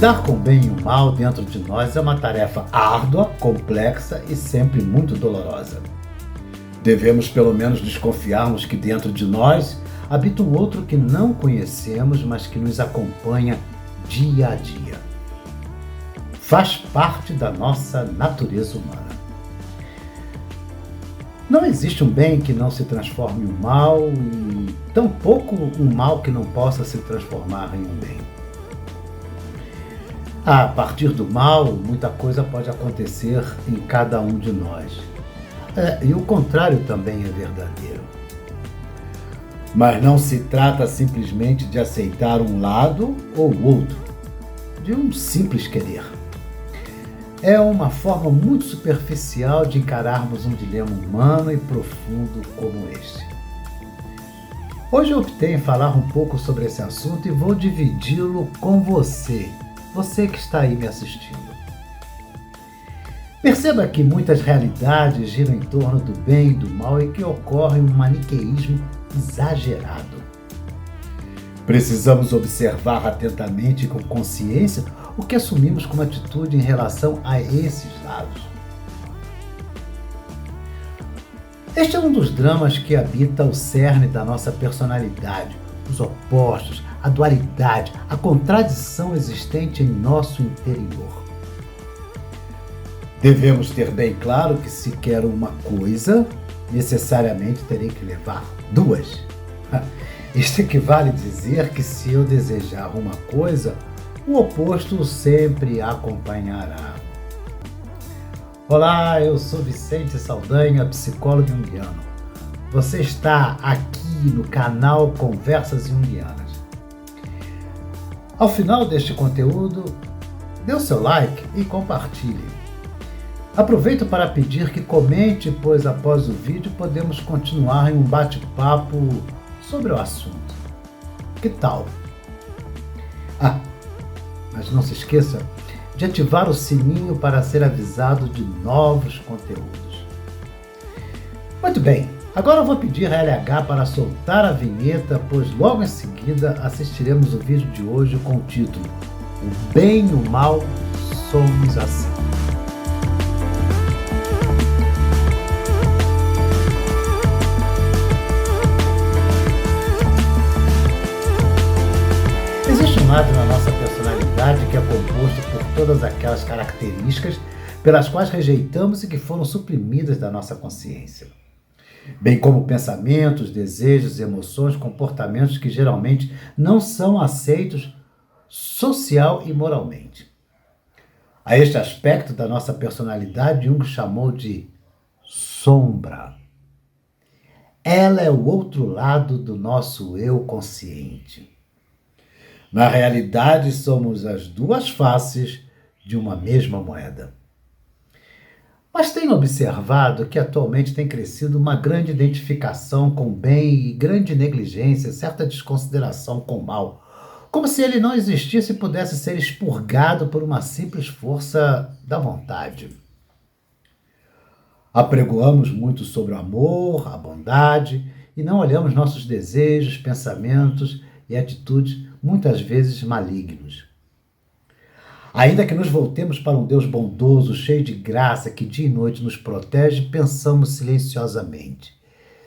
Lidar com o bem e o mal dentro de nós é uma tarefa árdua, complexa e sempre muito dolorosa. Devemos pelo menos desconfiarmos que dentro de nós habita um outro que não conhecemos, mas que nos acompanha dia a dia. Faz parte da nossa natureza humana. Não existe um bem que não se transforme em um mal e tampouco um mal que não possa se transformar em um bem. A partir do mal, muita coisa pode acontecer em cada um de nós. E o contrário também é verdadeiro. Mas não se trata simplesmente de aceitar um lado ou outro, de um simples querer. É uma forma muito superficial de encararmos um dilema humano e profundo como este. Hoje eu optei em falar um pouco sobre esse assunto e vou dividi-lo com você que está aí me assistindo. Perceba que muitas realidades giram em torno do bem e do mal e que ocorre um maniqueísmo exagerado. Precisamos observar atentamente e com consciência o que assumimos como atitude em relação a esses lados. Este é um dos dramas que habita o cerne da nossa personalidade, os opostos, a dualidade, a contradição existente em nosso interior. Devemos ter bem claro que se quero uma coisa, necessariamente terei que levar duas. Isto equivale a dizer que se eu desejar uma coisa, o oposto sempre acompanhará. Olá, eu sou Vicente Saldanha, psicólogo junguiano. Você está aqui no canal Conversas Junguianas. Ao final deste conteúdo, dê o seu like e compartilhe. Aproveito para pedir que comente, pois após o vídeo podemos continuar em um bate-papo sobre o assunto. Que tal? Mas não se esqueça de ativar o sininho para ser avisado de novos conteúdos. Muito bem, agora eu vou pedir a LH para soltar a vinheta, pois logo em seguida assistiremos o vídeo de hoje com o título O Bem e o Mal Somos Assim. Existe um lado na nossa personalidade que é composto por todas aquelas características pelas quais rejeitamos e que foram suprimidas da nossa consciência, bem como pensamentos, desejos, emoções, comportamentos que geralmente não são aceitos social e moralmente. A este aspecto da nossa personalidade, Jung chamou de sombra. Ela é o outro lado do nosso eu consciente. Na realidade, somos as duas faces de uma mesma moeda. Mas tenho observado que atualmente tem crescido uma grande identificação com o bem e grande negligência, certa desconsideração com o mal, como se ele não existisse e pudesse ser expurgado por uma simples força da vontade. Apregoamos muito sobre o amor, a bondade, e não olhamos nossos desejos, pensamentos e atitudes muitas vezes malignos. Ainda que nos voltemos para um Deus bondoso, cheio de graça, que dia e noite nos protege, pensamos silenciosamente: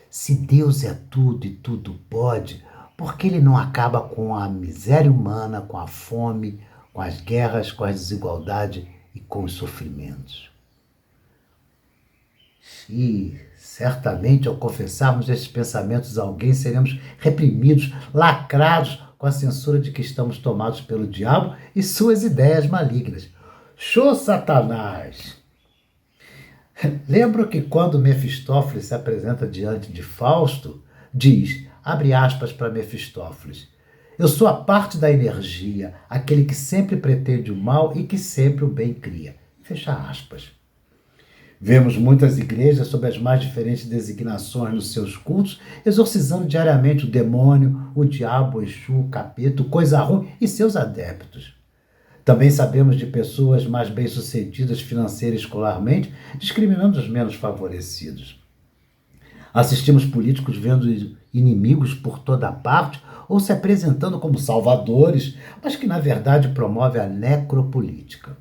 se Deus é tudo e tudo pode, por que Ele não acaba com a miséria humana, com a fome, com as guerras, com a desigualdade e com os sofrimentos? E certamente, ao confessarmos esses pensamentos a alguém, seremos reprimidos, lacrados com a censura de que estamos tomados pelo diabo e suas ideias malignas. Show, Satanás! Lembro que quando Mefistófeles se apresenta diante de Fausto, diz, abre aspas para Mefistófeles: eu sou a parte da energia, aquele que sempre pretende o mal e que sempre o bem cria. Fecha aspas. Vemos muitas igrejas sob as mais diferentes designações nos seus cultos, exorcizando diariamente o demônio, o diabo, o Exu, o capeta, o coisa ruim e seus adeptos. Também sabemos de pessoas mais bem-sucedidas financeira e escolarmente, discriminando os menos favorecidos. Assistimos políticos vendo inimigos por toda parte ou se apresentando como salvadores, mas que na verdade promove a necropolítica.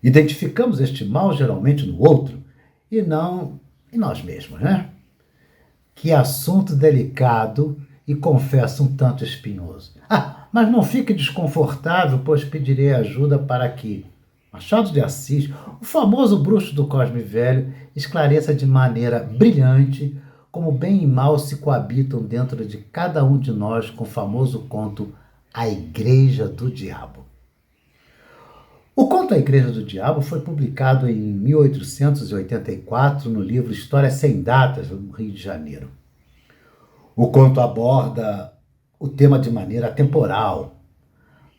Identificamos este mal geralmente no outro e não em nós mesmos, né? Que assunto delicado e confesso um tanto espinhoso. Mas não fique desconfortável, pois pedirei ajuda para que Machado de Assis, o famoso bruxo do Cosme Velho, esclareça de maneira brilhante como bem e mal se coabitam dentro de cada um de nós com o famoso conto A Igreja do Diabo. O conto A Igreja do Diabo foi publicado em 1884 no livro Histórias Sem Datas, no Rio de Janeiro. O conto aborda o tema de maneira atemporal,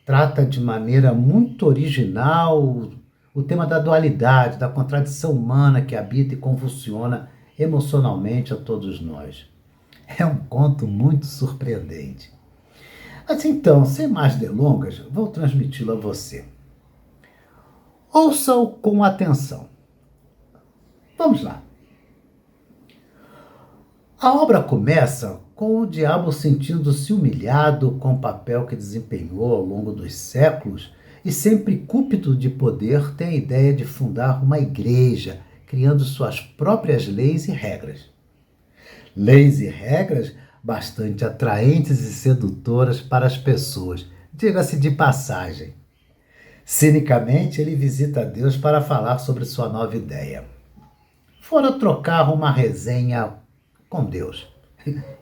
trata de maneira muito original o tema da dualidade, da contradição humana que habita e convulsiona emocionalmente a todos nós. É um conto muito surpreendente. Mas então, sem mais delongas, vou transmiti-lo a você. Ouça-o com atenção. Vamos lá. A obra começa com o diabo sentindo-se humilhado com o papel que desempenhou ao longo dos séculos e, sempre cúpido de poder, tem a ideia de fundar uma igreja, criando suas próprias leis e regras. Leis e regras bastante atraentes e sedutoras para as pessoas, diga-se de passagem. Cinicamente, ele visita Deus para falar sobre sua nova ideia. Fora trocar uma resenha com Deus.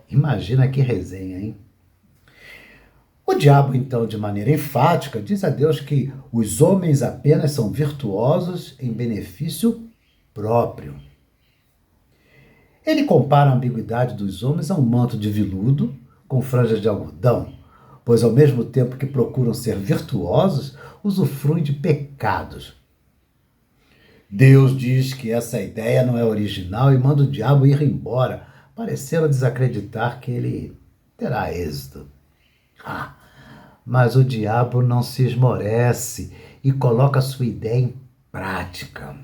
Imagina que resenha, hein? O diabo, então, de maneira enfática, diz a Deus que os homens apenas são virtuosos em benefício próprio. Ele compara a ambiguidade dos homens a um manto de veludo com franjas de algodão, pois ao mesmo tempo que procuram ser virtuosos, usufruem de pecados. Deus diz que essa ideia não é original e manda o diabo ir embora, parecendo desacreditar que ele terá êxito. Mas o diabo não se esmorece e coloca sua ideia em prática.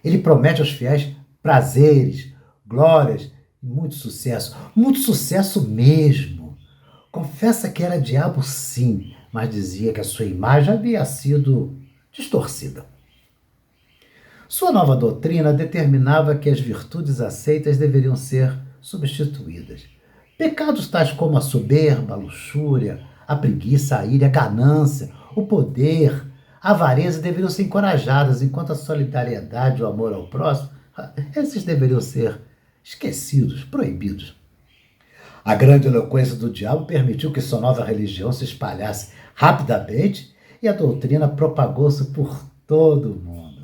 Ele promete aos fiéis prazeres, glórias e muito sucesso mesmo. Confessa que era diabo sim, mas dizia que a sua imagem havia sido distorcida. Sua nova doutrina determinava que as virtudes aceitas deveriam ser substituídas. Pecados tais como a soberba, a luxúria, a preguiça, a ira, a ganância, o poder, a avareza deveriam ser encorajadas, enquanto a solidariedade e o amor ao próximo, esses deveriam ser esquecidos, proibidos. A grande eloquência do diabo permitiu que sua nova religião se espalhasse rapidamente e a doutrina propagou-se por todo o mundo.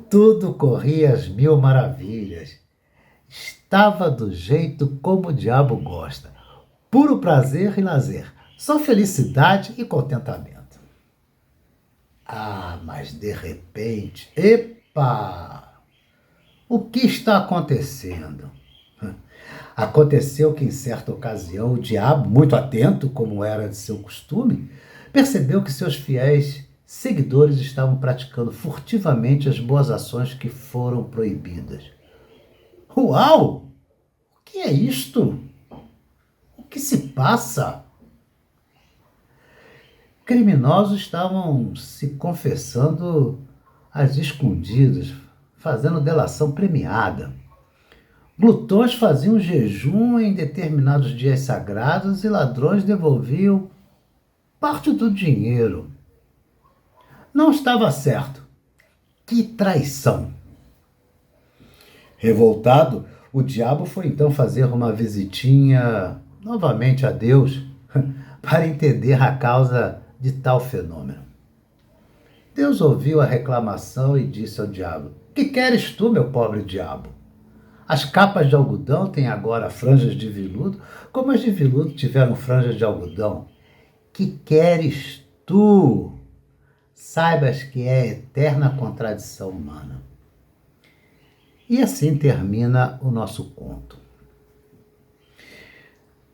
Tudo corria às mil maravilhas. Estava do jeito como o diabo gosta. Puro prazer e lazer. Só felicidade e contentamento. Mas de repente... Epa! O que está acontecendo? Aconteceu que, em certa ocasião, o diabo, muito atento, como era de seu costume, percebeu que seus fiéis seguidores estavam praticando furtivamente as boas ações que foram proibidas. Uau! O que é isto? O que se passa? Criminosos estavam se confessando às escondidas, fazendo delação premiada. Glutões faziam jejum em determinados dias sagrados e ladrões devolviam parte do dinheiro. Não estava certo. Que traição! Revoltado, o diabo foi então fazer uma visitinha novamente a Deus para entender a causa de tal fenômeno. Deus ouviu a reclamação e disse ao diabo: "Que queres tu, meu pobre diabo? As capas de algodão têm agora franjas de veludo, como as de veludo tiveram franjas de algodão. Que queres tu? Saibas que é a eterna contradição humana." E assim termina o nosso conto.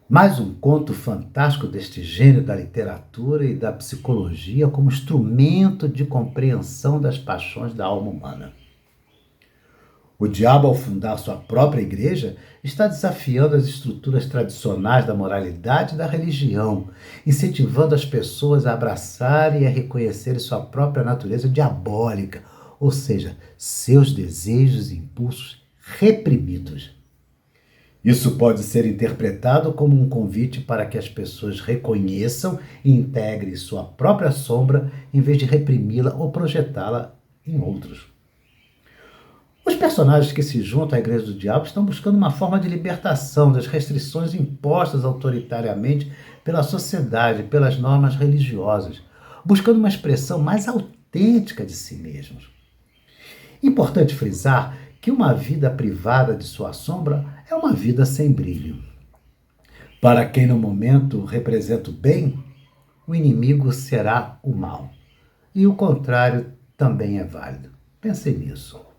Mais um conto fantástico deste gênio da literatura e da psicologia como instrumento de compreensão das paixões da alma humana. O diabo, ao fundar sua própria igreja, está desafiando as estruturas tradicionais da moralidade e da religião, incentivando as pessoas a abraçarem e a reconhecerem sua própria natureza diabólica, ou seja, seus desejos e impulsos reprimidos. Isso pode ser interpretado como um convite para que as pessoas reconheçam e integrem sua própria sombra em vez de reprimi-la ou projetá-la em outros. Os personagens que se juntam à Igreja do Diabo estão buscando uma forma de libertação das restrições impostas autoritariamente pela sociedade, pelas normas religiosas, buscando uma expressão mais autêntica de si mesmos. Importante frisar que uma vida privada de sua sombra é uma vida sem brilho. Para quem no momento representa o bem, o inimigo será o mal. E o contrário também é válido. Pense nisso.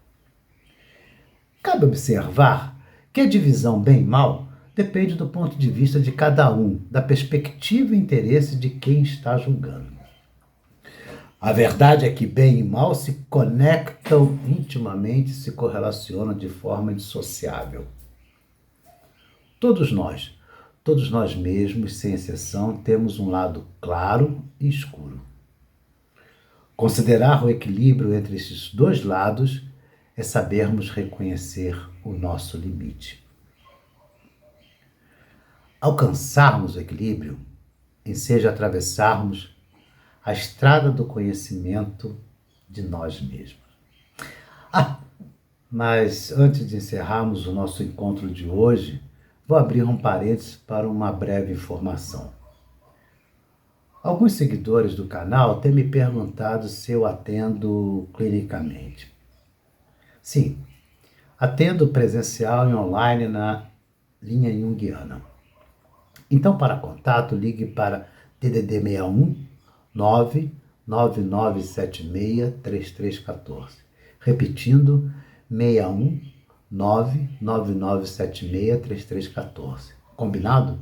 Cabe observar que a divisão bem e mal depende do ponto de vista de cada um, da perspectiva e interesse de quem está julgando. A verdade é que bem e mal se conectam intimamente, se correlacionam de forma indissociável. Todos nós mesmos, sem exceção, temos um lado claro e escuro. Considerar o equilíbrio entre esses dois lados é sabermos reconhecer o nosso limite. Alcançarmos o equilíbrio enseja atravessarmos a estrada do conhecimento de nós mesmos. Mas antes de encerrarmos o nosso encontro de hoje, vou abrir um parênteses para uma breve informação. Alguns seguidores do canal têm me perguntado se eu atendo clinicamente. Sim, atendo presencial e online na linha junguiana. Então, para contato, ligue para DDD 61 99976-3314. Repetindo, 61 99976-3314. Combinado?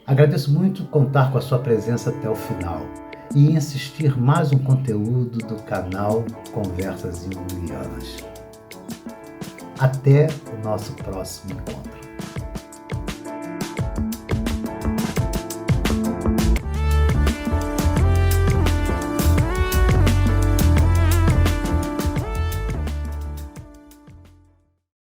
Agradeço muito contar com a sua presença até o final e em assistir mais um conteúdo do canal Conversas Junguianas. Até o nosso próximo encontro.